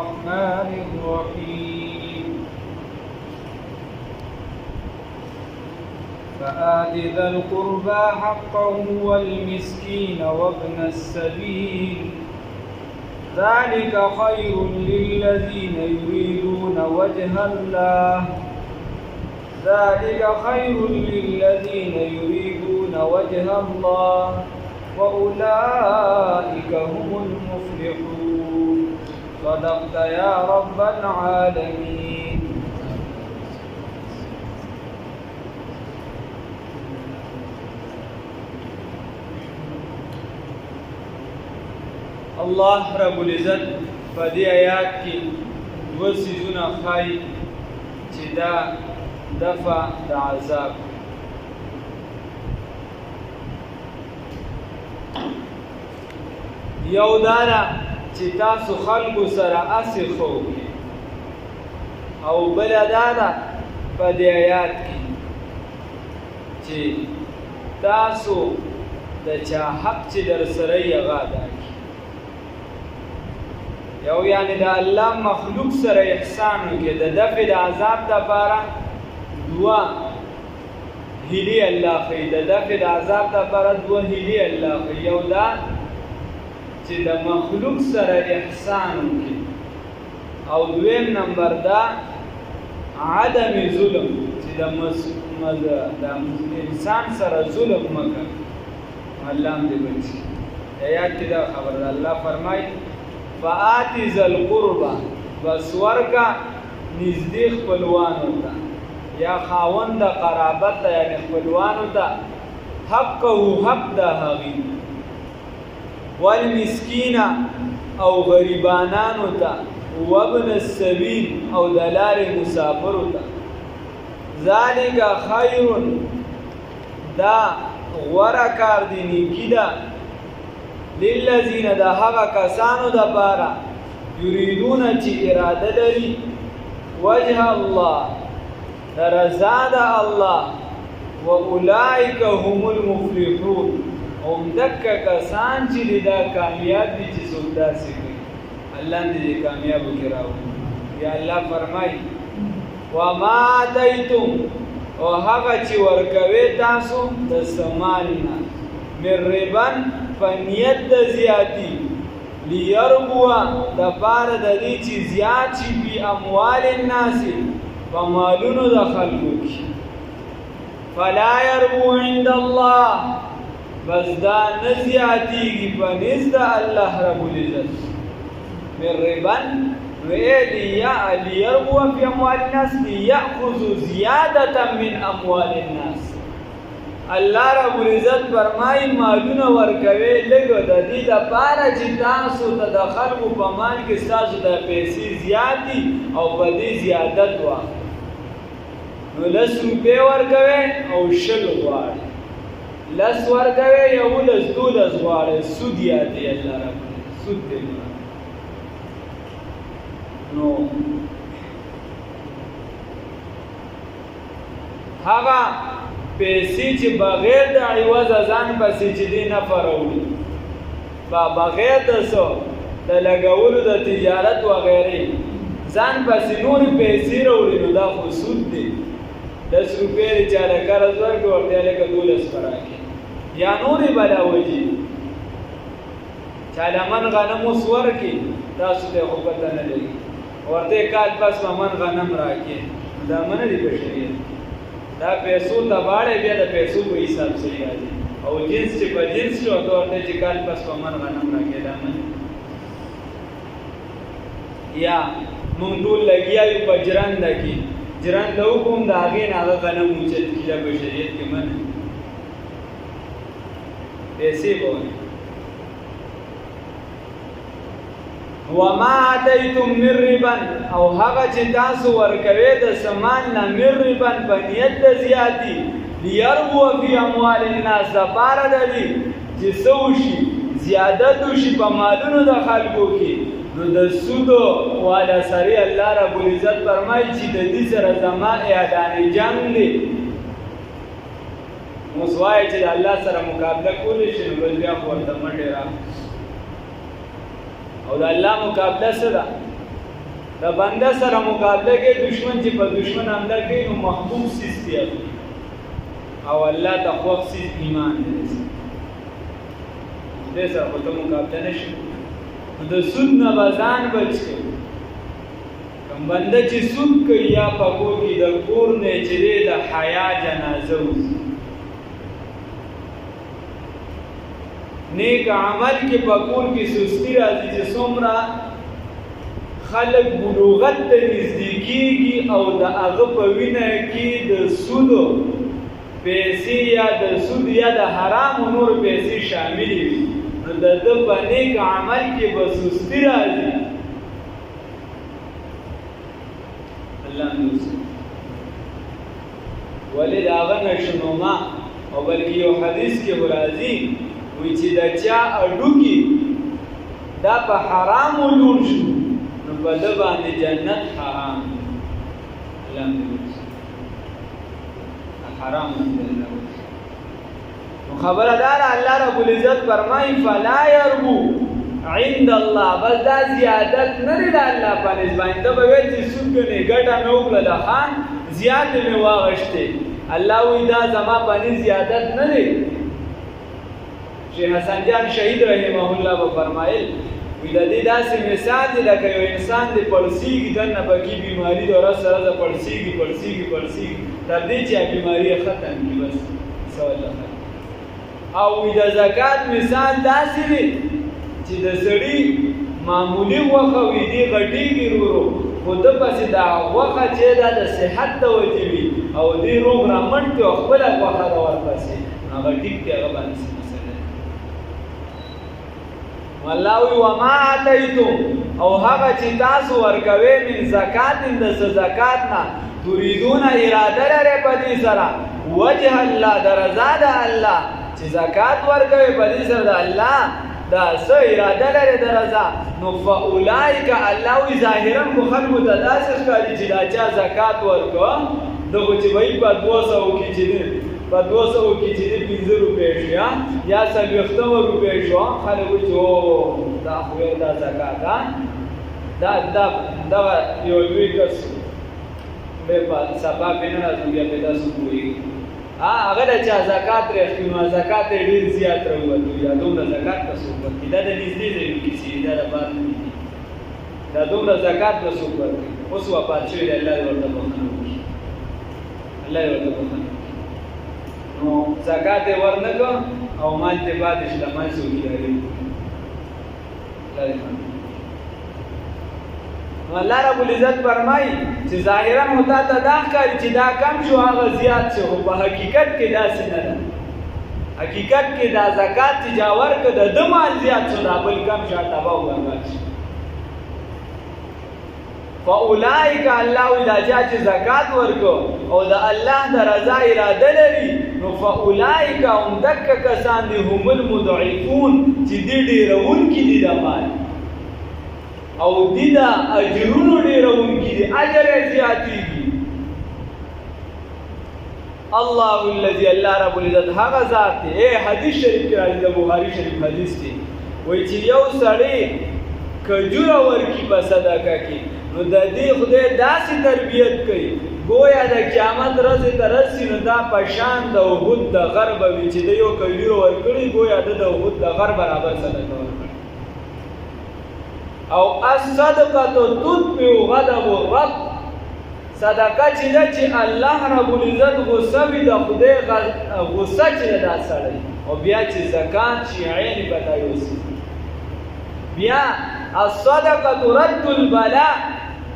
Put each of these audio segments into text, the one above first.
الرحمن الرحيم فآت ذا القربى حقه والمسكين وابن السبيل ذلك خير للذين يريدون وجه الله وأولئك هم المفلحون صدقت يا رب العالمين. الله رب العزت په دې آیات کې دوه څیزونه ښایي چې دا دفع د عذاب یو دا ده چې تاسو خلکو سره اسې ښه وکړئ او بله دا ده په دې آیات کې چې تاسو د چا حق چې در سره یې هغه ادا کړئ. یو یعنی د الله مخلوق سره احسان وکړي د دفع د عذاب دپاره دوه هیلې الله ښیي د دفع د عذاب دپاره دوه هیلې الله ښیي. یو دا چې د مخلوق سره احسان وکړي او دویم نمبر دا عدم ظلم چې د انسان سره ظلم مه کوه. الله هم دې بچي. آیات کې دا خبر ده الله فرمایي فآت ذا القربى بس ورکا نزدې خپلوانو ته یا خاوند د قرابت ته یعنې خپلوانو ته حقه حق د هغې والمسکین او غریبانانو ته وابن السبیل او د لارې مسافرو ته ذلک خیر دا غوره کار دی نیکي ده للذین د هغه کسانو دپاره یریدون چې اراده لري وجه الله د رضا د الله واولئک هم المفلحون هم دکه کسان چې دا کامیاب دي چې څوک داسې کوي. الله دې کامیابو کې راوړي. یا الله فرمایي وما آتیتم او هغه چې ورکوي تاسو د سمال نه من ربن فنیت د زیاتی لیربوا د پاره د دې چې زیات شي په اموال الناس په مالونو د خلکو کې فلا يربو عند الله بس دا نه زیاتېږي په نزد الله رب العزت من ربن لیربوا فی اموال الناس لیأخذوا زیادة من اموال الناس. الله رب العزت فرمایي مالونه ورکوي لږه د دې دپاره چې تاسو ته د خلکو په مال کې ستاسو د پیسې زیات دي او په دې زیادت واخلئ. نو 10 روپۍ ورکوي او 20 غواړي 10 ورکوي 11 12 غواړي سود یادي الله رب سود دی. نو هغه پیسې چې بغیر د عوض ځان پسې چې دی نفع راوړي بغیر د څه د لګولو د تجارت وغیرې ځان پسې نورې پیسې راوړي نو دا خو سود دی. 10 روپۍ د چا له قرض ورکړي ورته یې لکه 12 به راکړي یا نورې بلا وجې چا له من غنم اوس ورکړي تاسو ته خو پته نه لري ورته کال پس به من غنم راکړي دا منه دي په شریعت. دا پیسو ته واړې بیا د پیسو په حساب صحیح راځي او جنس چې په جنس شو ته ورته چې کال پس په من غنم راکړي دا منه. یا مونږ ټول لګیا یو په جرنده کې جرنده وکړو د هغې نه هغه غنم اوچت کړي دا په شریعت کې منه پیسې به ورکړي. وما آتیتم من ربا او هغه چې تاسو ورکوي د سامان نه من ربا په نیت د زیاتي لیربو فی اموال الناس دپاره د دې چې څه وشي زیادت وشي په مالونو د خلکو کې نو د سودو والا سره الله رب العزت فرمایي چې د دې سره زما اعلان جنگ دی. اوس وایي چې الله سره مقابله کولی شي نو بیا خو ورته منډې را او د الله مقابله څه ده د بنده سره مقابله کې دشمن چې په دشمن حمله کوي نو محبوب سیز دی او الله ته خوښ سیز ایمان دی دې سره په مقابله نشي د سود نه بازان بچ کوي کوم بنده چې سود کوي یا په کور کې د کور نه چې د حیا جنازه وځي نیک عمل کې په کور کې سستی راځي چې څومره خلق بلوغت ته نږدې کېږي او د هغه په وینه کې د سودو پیسې یا د سود یا د حرامو نور پیسې شاملې وي نو د ده په نیک عمل کې به سستی راځي الله دوست ولې د هغه نشنوما او بلکې یو حدیث کې راځي وی چې د چا اډوکی دا په حرامو جوړ شو نو په ده باندې جنت حرام الله حرام نو خبردار الله رب العزت فرمایي فلا يربو عند الله بس دا زیادت نه دی د الله په نسبت باندې به وایي چې څوک نه ګټه نه وکړله خان زیات مې واغشتې الله وی دا زما باندې زیادت نه دی شیخ حسن جان شهید رحمه الله به فرمایل وی د دې داسې مثال دی لکه یو انسان دی پړسیږي دننه پکې بیماري د ورځ سره د پړسیږي تر دې چې بیماري ختم کړي بس سوال الله او وی د زکات مثال داسې دی چې د سړي معمولی غوښه وي دې غټېږي ورو خو ده پسې دا غوښه چې دا د صحت ته وجې وي او دې روغ رامنډ کړي او خپله غوښه ده ورپسې هغه ټیک دی هغه باندې والله وی وما آتیتم او هغه چې تاسو ورکوي من زکات د زکات نه تريدون اراده لري په دې سره وجه الله درزا د الله چې زکات ورکوي په دې سره د الله دا څه اراده لري درزا نو فاولائک الله وی ظاهرا خو خلکو ته داسې ښکاري چې دا چا زکات ورکو دغه چې وایي په 200 کې چې په 200 کې چې 15 روپۍ شي یا 40 روپۍ شو خلک وایي چې دا خو دا زکات دا یو لوی کس به په سبا بینه راځي بیا په تاسو کوی هغه د چا زکات رښتینی نو زکات ډیر زیات راوځي یا دومره زکات تاسو ورکړي دا د نږدې دی چې دا د بار دا دومره زکات تاسو ورکړي اوس وپات شوی الله ورته بخښنه وکړي الله ورته بخښنه نو زکات ورنکو او مال ته بعد اسلامي سوي لري الله رب العزت فرمایي چې ظاهرا متا ته دا ښکاري چې دا کم شو هغه زیات شو په حقیقت کې داسې نه ده حقیقت کې دا زکات چې جا ورکړه د ده مال زیات شو دا بل کم شو تباه وبرباد شي فاولئک الله وی دا چې زکات ورکو او د الله د رضا اراده لري نو فاولئک هم دک کسان دي هم المضعفون چې دې ډیرونکي دي د مال او دې دا اجرونو ډیرونکي دي اجر یې زیاتېږي الله الذي الله رب العزت هغه ذات دی حدیث شریف کې راځي د بخاری شریف حدیث دی وایي چې یو سړی کجوره ورکي په صدقه کې نو د دې خدای داسې تربیت کوي گویا د قیامت ورځې ته رسي نو دا په شان د احد د غر به وي چې د یو کجوره ورکړي گویا د احد د غر برابر صدقه ورکړي او الصدقه تطفئ غضب الرب صدقه چې ده چې الله رب العزت غصه وي د خدای غصه چې ده دا سړی او بیا چې زکات شي عین به ته یوسي بیا الصدقه رد البلاء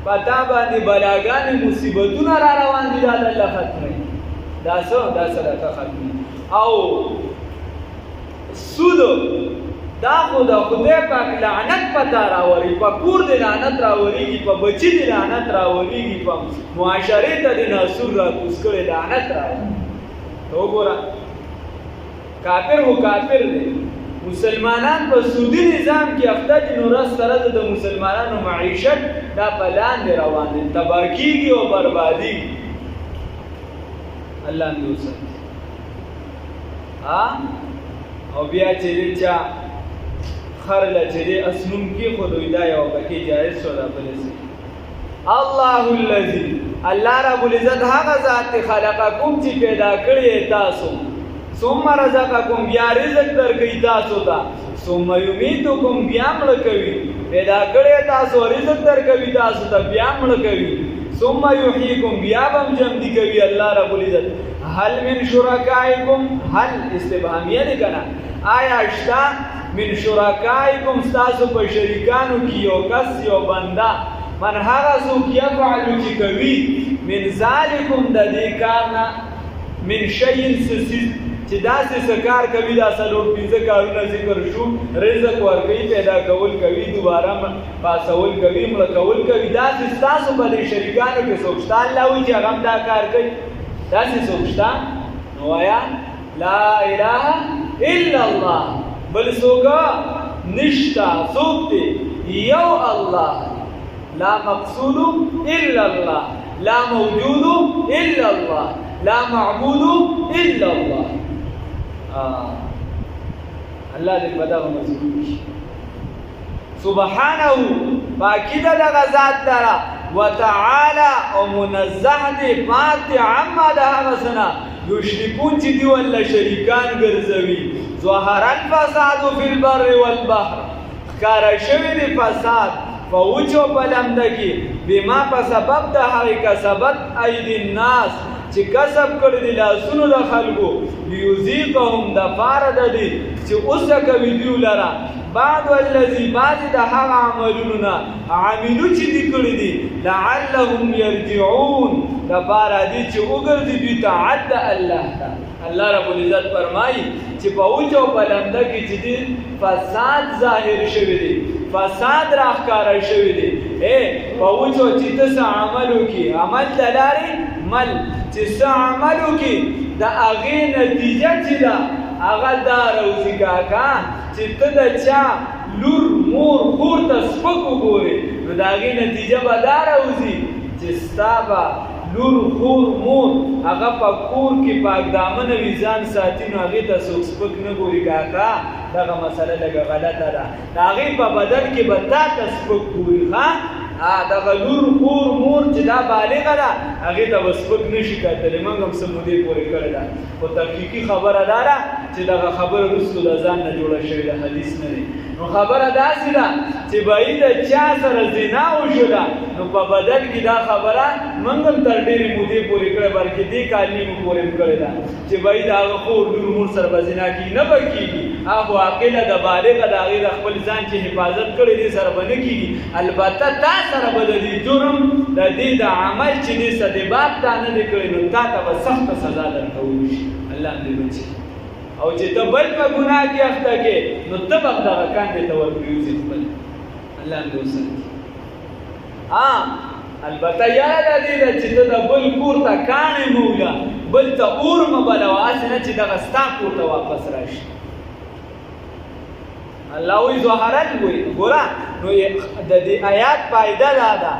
پتا باندې بلاګانې مصیبتونه را روان دي دا الله ختموي دا صدقه ختموي او سود دا خو د خدای پاک لعنت پتا راوړي په کور د لعنت راوړي په بچی د لعنت راوړي په معاشره ته د ناسور را کوس کړي لعنت راوړي وګوره کافر هو کافر دی مسلمانان په سودی نظام کې اخته دي نو رس سره د مسلمانانو معیشت دا په لاندې روان دي تباه کېږي او بربادي الله دوست او بیا چې چا خر له چې اسنوم کې خو دوی دا یو پکې جایز شو دا بلې الله الذي الله رب العزت هغه ذات خلقکم چې پیدا کړی تاسو ثم رزقکم بیا رزق درکړی تاسو ته ثم یمیتکم بیا مړ کوي پیدا کړی تاسو رزق درکوي تاسو ته بیا مړ کوي ثم یحییکم بیا بم جمدی کوي الله رب العزت هل من شرکائکم هل استفهامیه ده کنه آیا شتا من شرکائکم تاسو په شریکانو کې یو کس یو بنده من هغه څوک یفعل چې کوي من ذالکم د دې کار نه من شیء چې داسې څه کار کوي دا څلور پنځه کارونه ذکر شو رزق ورکوي پیدا کول کوي دوباره پاسول کوي مړه کول کوي داسې ستاسو په دې شریکانو کې څوک شته الله وایي چې هغه دا کار کوي داسې څوک شته نو وایه لا اله الا الله بل څوک نشته څوک دی یو الله لا مقصود الا الله لا موجود الا الله لا معبود الا الله الله دې په دغه مضمون سبحانه پاکی ده دغه ذات لره وتعالى او منزه دې پاک دې عما ده هغه څه نه یشرکون چې دي ولا شریکان ګرځوي ظهر الفساد فی البر والبحر ښکاره شوی دی فساد په وچو په لمده کې بما په سبب د هغې کسبت ایدي الناس چې کسب کړی دی لاسونو د خلکو لیذیقهم دپاره د دې چې اوسه کوي دوی لره بعد الذي بعد د هغه عملونو نه عاملو چې دي کړي دي لعلهم یرجعون دپاره دي چې وګرځي دوی ته عد الله ته الله رب العزت فرمایي چې په وچو په لمده کې چې دي فساد ظاهر شوی دی فساد راښکاره شوی دی په وچو چې ته څه عمل وکړي عمل د لارې مل چې څه عمل وکړي د هغې نتیجه چې ده هغه دا روزي کاکا چې ته د چا لور مور خور ته سپک وګورې نو د هغې نتیجه به دا روزي چې ستا به لور خور مور هغه په کور کې پاک دامنه وي ځان ساتي نو هغې ته څوک سپک نه ګوري کاکا دغه مسله لږه غلطه ده د هغې په بدل کې به تا ته سپک ګوري ښه دغه لور خور مور چې دا بالغه ده هغې ته به سپک نه شي کتلی موږ هم څه مودې پورې کړې ده خو تحقیقي خبره دا ده چې دغه خبره وروستو د ځان نه جوړه شوې ده حدیث نه دی نو خبره داسې ده چې بهی د چا سره زنا وشوله نو په بدل کې دا خبره موږ هم تر ډېرې مودې پورې کړې بلکې دې کالني مو پورې هم کړې ده چې بهی د هغه خور لور مور سره به زنا کېږي نه به کېږي هغه عاقله د بالغه د هغې د خپل ځان چې حفاظت کړی دی سره به نه کېږي البته تا سره به د دې جرم د دې د عمل چې دې څه د باب تا نه دی کړی نو تا ته به سخته سزا درکولی شي الله دې بچي او چې ته بل په ګناه کې اخته کې نو ته به دغه کاندې ته ورپرېوځي خپل الله دې وساتي البته یاد دې ده چې ته د بل کور ته کاڼې موله بل ته اور مه بلوه هسې نه چې دغه ستا کور ته واپس راشي الله وی ظهرت وی ګوره نو د دې آیات فایده دا ده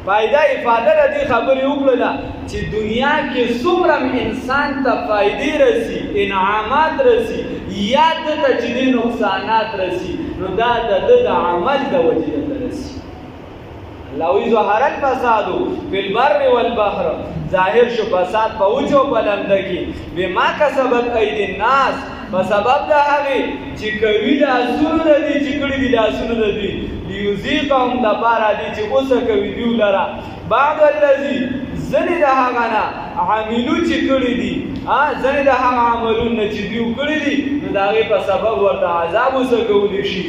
فایده افاده د دې خبرې وکړله چې دنیا کې څومره انسان ته فایدې رسي انعامات رسي یا ده ته چې دې نقصانات رسي نو دا د ده د عمل د وجې ته رسي الله وی ظهر الفساد فی البر والبحر ظاهر شو فساد په وچو په لمده کې بما کسبت ایدي الناس په سبب د هغې چې کوي لاسونه د دې چې کړي دي لاسونه د دوی لیذیقهم دپاره دي چې غوسه کوي دوی لره بعد الذي ځینې د هغه نه عاملو چې کړي دي ځینې د هغه عملونه چې دوی کړي دي نو د هغې په سبب ورته عذاب وسه کولی شي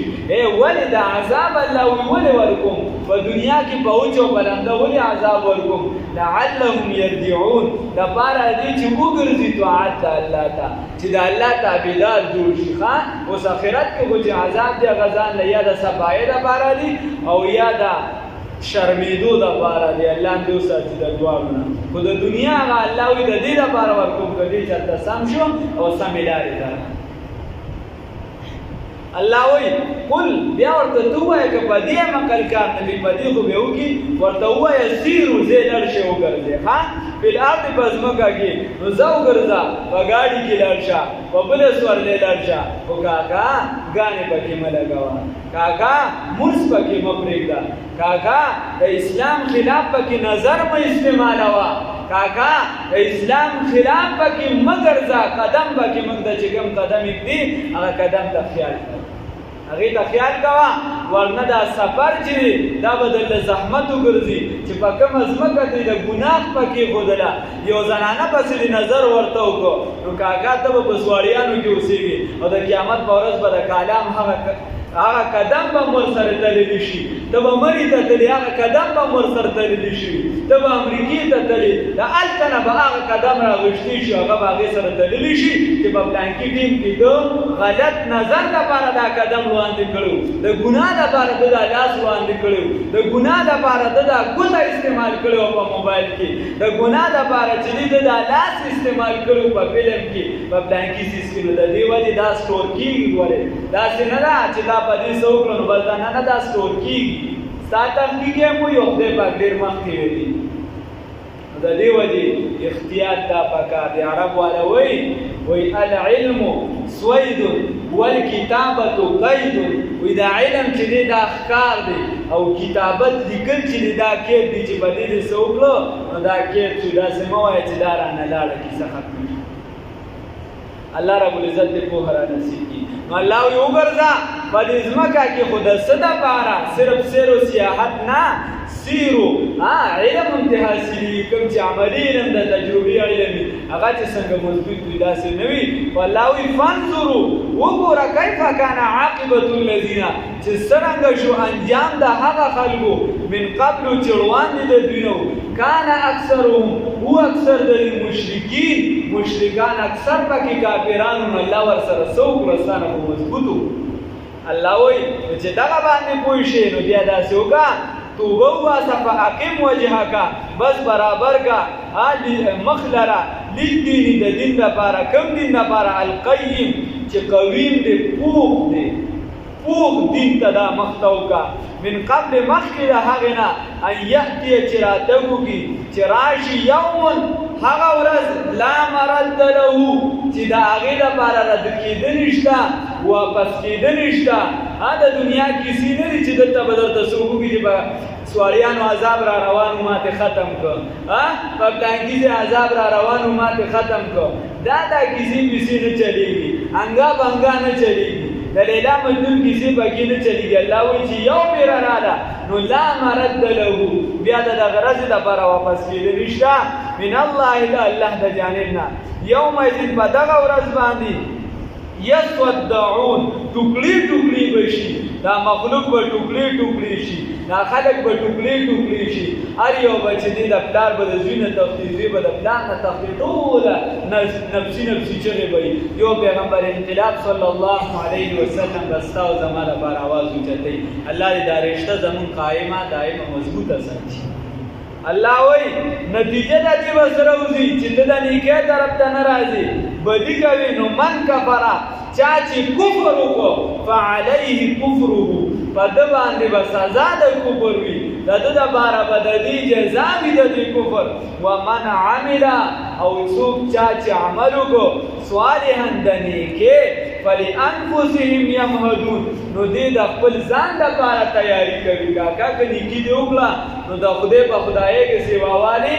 ولې د عذاب الله ولې ورکوم په دنیا کې په وچو په لمده ولې عذاب ورکوم لعلهم یرجعون دپاره دي چې وګرځي طاعت د الله ته چې د الله تابعدار جوړ شي اوس آخرت کې خو چې عذاب دی هغه ځان له یا د صفایۍ دپاره دي او یا د شرمېدو دپاره دی الله هم دې وساتي د دواړو نه خو د دنیا هغه الله وایي د دې دپاره ورکوم که دې چېرته سم شو او سمې لارې ته الله وایي قل بیا ورته ته ووایه که په دې مقل کار نه وي په دې خو به وکړي ورته ووایه سیرو ځې لاړ شئ وګرځئ فی الارض په ځمکه کې نو ځه وګرځه په ګاډي کې لاړ شه په بله سورلۍ لاړ شه خو کاکا ګانې پکې مه لګوه، کاکا مونځ پکې مه پرېږده، کاکا د اسلام خلاف پکې نظر مه استعمالوه، کاکا د اسلام خلاف پکې مه ګرځه، قدم پکې موږ د چې کوم قدم ایږدي هغه قدم ته خیال کوه، هغې ته خیال کوه، ورنه دا سفر چې دی دا به درله زحمت وګرځي چې په کومه ځمکه ته د ګناه پکې ښودله یو زنانه پسې د نظر ورته وکړو نو کاکا ته به په سواریانو کې اوسېږي او د قیامت په ورځ به د کالام هغه قدم به مور سره تللی شي، ته به مرې ته تلې هغه قدم به مور سره تللی شي، ته به امریکې ته تلې د هلته نه به هغه قدم راغوښتی شي هغه به هغې سره تللی شي چې په پلانکي ټیم کې د غلط نظر لپاره دا قدم وړاندې کړی و، د ګناه لپاره ده دا لاس وړاندې کړی و، د ګناه لپاره ده دا ګوته استعمال کړی و په موبایل کې، د ګناه لپاره چې ده دا لاس استعمال کړی و په فلم کې په پلانکي سیس کې، نو د دې وجې دا سټور کېږي. ګورې داسې نه ده چې دا په دې څه وکړو نو بس دا نه دا سټور کېږي، ستا تحقیق یې هم وي او خدای پاک ډېر مخکې ویلي. د دې وجې احتیاط دا پکار دی. عرب والا وایي العلم سوید والکتابة قید، وایي دا علم چې دی دا ښکار دی او کتابت لیکل چې دی دا قید دی چې په دې دې څه وکړو نو دا قید شو، داسې مه وایه چې دا رانه لاړه کیسه ختمه شي. الله رب العزت دې پوهه را نصیب کړي. نو الله وایي وګرځه په دې ځمکه کې خو د څه دپاره صرف سیر و سیاحت نه، سیرو علم هم ته حاصلي کوم چې عملي علم د تجربي علم هغه چې څنګه مضبوط وي داسې نه وي. والله وایي فانظروا وګوره کیف کان عاقبة الذین چې څرنګه شو انجام د هغه خلکو من قبل چې وړاندې د دوی نه کان اکثرهم هو اکثر د مشرکین، مشرکان اکثر پکې کافرانو الله ورسره څه وکړه ستانه خو مضبوط و. الله وایي چې دغه باندې پوه شئ نو بیا داسې وکړه توبه وباسه فاقم وجهک بس برابر کا مخ لره للدین د دین لپاره کوم دین لپاره القیم چې قویم دی پوخ دی پوخ دین ته دا مخ ته وکړه من قبل مخکې د هغې نه ان یأتي چې راته وکړي چې راشي یوم هغه ورځ لا مرد له چې د هغې لپاره رد کېده نشته واپس کېده نشته. د دنیا کیسې نه دي چې دلته به درته څوک وکړي چې به سواریانو عذاب را روان و ماته ختم کړ، په پلانکي عذاب را روان و ماته ختم کړ، دا کیسې پیسې نه چلېږي، انګا بنګا نه چلېږي، د لیلا مجنون کیسې پکې نه چلېږي. الله وایي چې یو پیره راله نو لا مرد له بیا د دغه ورځې دپاره واپس کېده نشته من الله د الله د جانب نه. یومئذ په دغه ورځ باندې یصدعون ټوکړي ټوکړي به شي، دا مخلوق به ټوکړي ټوکړي شي، دا خلک به ټوکړي ټوکړي شي، هر یو به چې دی د پلار به د زوی نه تښتي، زوی به د پلار نه تښتي، ټوله نفسي نفسي چغې به وي. یو پیغمبر انقلاب صلی الله علیه وسلم به ستا او زما لپاره آواز اوچتوي. الله دې دا رشته زمونږ قایمه دایمه مضبوطه ساتي. الله وایي نتیجه د دې به سره وځي چې ته د نیکۍ طرف ته نه راځې، بدي کوي نو من کفره چا چې کفر وکړو فعلیه کفره په ده باندې به سزا د کفر وي، د ده دپاره به د دې جزا وي د دې کفر. ومن عمل او څوک چا چې عمل وکړو صالحا د نیکۍ فلانفسهم یمهدون نو دې د خپل ځان لپاره تیاری کوي. کاکا که نیکي دې وکړه نو د خدای په خدایۍ کې سیواوالي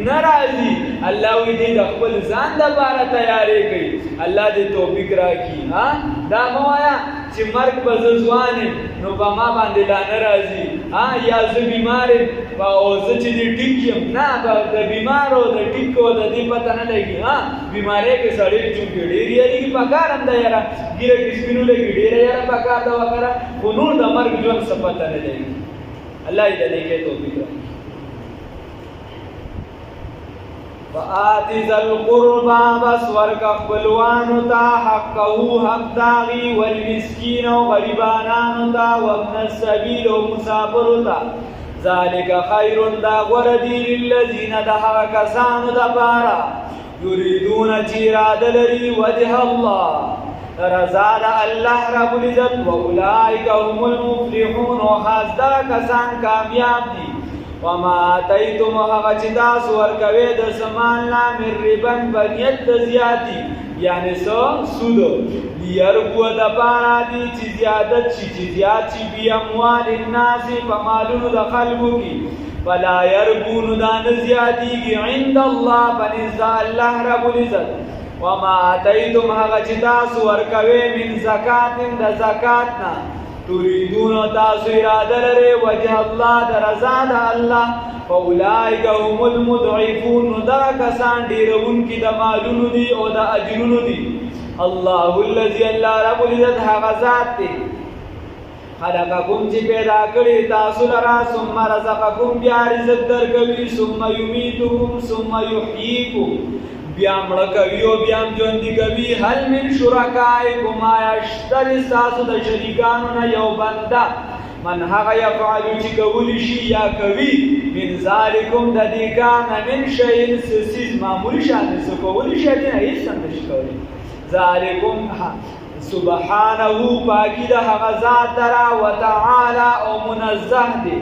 نه راځي. الله وایي دې د خپل ځان لپاره تیاری کوي. الله دې توفیق راکړي. دا مه وایه چې مرګ به زه ځوان یم نو په ما باندې لا نه راځي، یا زه بیمار یم او زه چې دې ټیک یم، نه د بیمار او د ټیک او د دې پته نه لګي. بیمارۍ کې سړی چونکې ډېر یارېږي پکار هم ده یاره، ګیره کې سپینو لګي ډېره یاره پکار ده وغیره، خو نور د مرګ ژوند څه پته نه لګي. الله دې د نیکۍ توفیق راکړي. فآت ذا القربى بس ورک خپلوانو تا حقه حق داغي والمسکین و غریبانانو تا وابن السبیل و مسافرو تا ذالک خیر دا غردی للذین دها کسانو دا پارا یریدون چیراد لری وجه اللہ رضا دا اللہ رب العزت و اولئک هم المفلحون و خاص دا کسان کامیاب دی. وما آتیتم هغه چې تاسو ورکوئ د سامان لا من ربن په نیت د زیاتي یعنی سود لیربو د پاره دي چې زیادت شي چې زیات شي بی اموال الناس په مالونو د خلکو کې فلا يربون دا نزیادیږي عند الله بنزد الله رب العزت وما آتیتم هغه چې تاسو ورکوي من زکات د زکاتنا تريدون تاسو اراده لري وجه الله د رضا د الله فاولئک هم المضعفون دا کسان ډیرونکي د مالونو دي او د اجرونو دي الله الذي الله رب العزت هغه ذات دی خلقکم چې پیدا کړی تاسو لرا ثم رزقکم بیا رزق درکوي ثم یمیتکم ثم یحییکم بیا مړه کوي او بیا ژوندي کوي هل من شرکائکم آیا شته تاسو د شریکانو نه یو بنده من هغه یفعل چې کولی شي یا کوي من ذالکم د دې کان من شیء سیز معمولی شان څه کولی شي نه هیڅ څه نشي کولی ذالکم سبحانه پاکی د هغه ذات درا وتعالى او منزه دی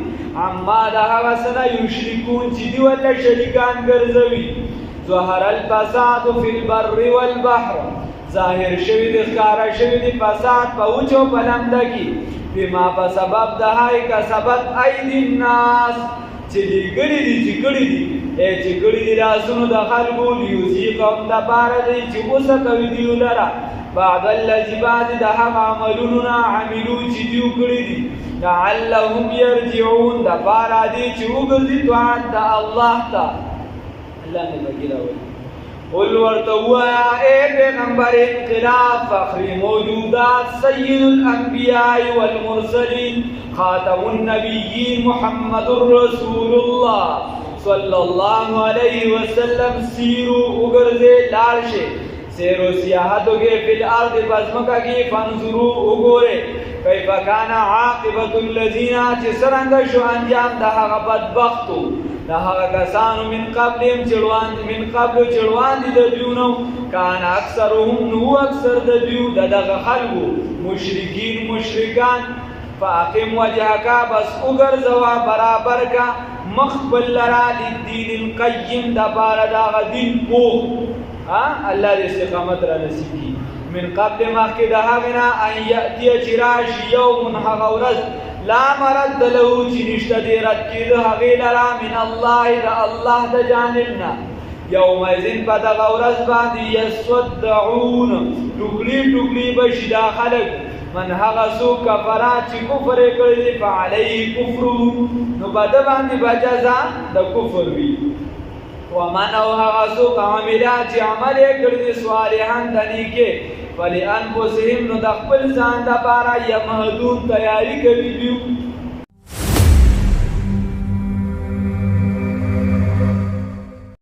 عما د هغه سره یشرکون چې دی ول شریکان ګرځوي ظهر الفساد فی البر والبحر ظاهر شوی د ښکارا شوی د فساد په اوچو بلنده کې بما په سبب د هاي کسبت ايدي الناس چې لګړي دي چې کړي دي چې کړي دي لاسونو د خلکو لیوزیقهم د پاره دی چې اوسه کوي دی لره بعد الذي بعد د هغه عملونو عملو چې دیو کړي دي لعلهم يرجعون د پاره دی چې وګرځي طاعت د الله ته الله نه بګیراوي قل ورتوا اے پیغمبر انقلاب فخر موجودات سید الانبیاء والمرسلین خاتم النبیین محمد رسول الله صلی الله علیه وسلم سیرو اگرزے لارشے سیرو سیاحتو کے فی الارض بزمکا کی فانظرو اگورے کیف کان عاقبت الذین چه سرنگ شو انجام دا هغه بدبختو دا هغه کسانو من قبل چړوان دي د دیونو کان اکثرهم نو اکثر د دیو دغه خلکو مشرکان فاقم وجهك بس وګرځوا برابر کا مخبل لرا للدین القیم دا بار دا دین پوخ الله دې استقامت را نصیب من قبل ما کې د هغنا ان یاتی چراش یوم هغورز لا مرد له چې نشته دې رد کېده هغې لرا من الله د الله د جانبنا یومئذ په دغه ورځ باندې یصدعون ټوکلي بشي دا خلک من هغه څوک کفره چې کفر یې کړی دی فعلیه کفره نو په ده باندې به جزا د کفر وي ومن او هغه څوک عامله چې عمل یې کړی دی صالحا د نیکۍ فلانفسهم نو د خپل ځان دپاره یمهدون تیاري کوي دوی